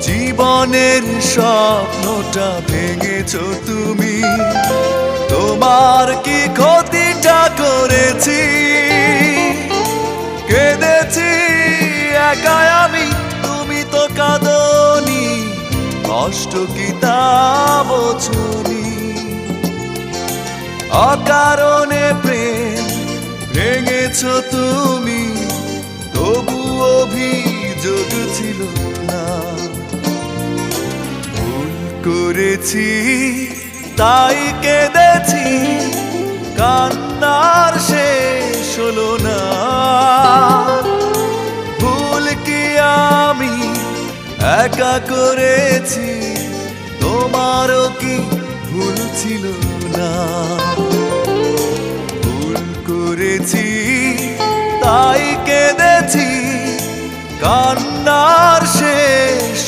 জীবনের স্বপ্নটা ভেঙেছো তুমি। তোমার কি ক্ষতিটা করেছি? কেঁদেছি একা আমি, তুমি তো কাঁদনি। কষ্ট কি তা বোঝনি? অকারণে প্রেম ভেঙেছো তুমি, তবু অভিযোগ ছিল না। ভুল করেছি তাই কেঁদেছি, কান্নার শেষ হলো না। ভুল কি আমি একা করেছি? তোমারও কি ভুল ছিল না? ভুল করেছি তাই কেঁদেছি, কান্নার শেষ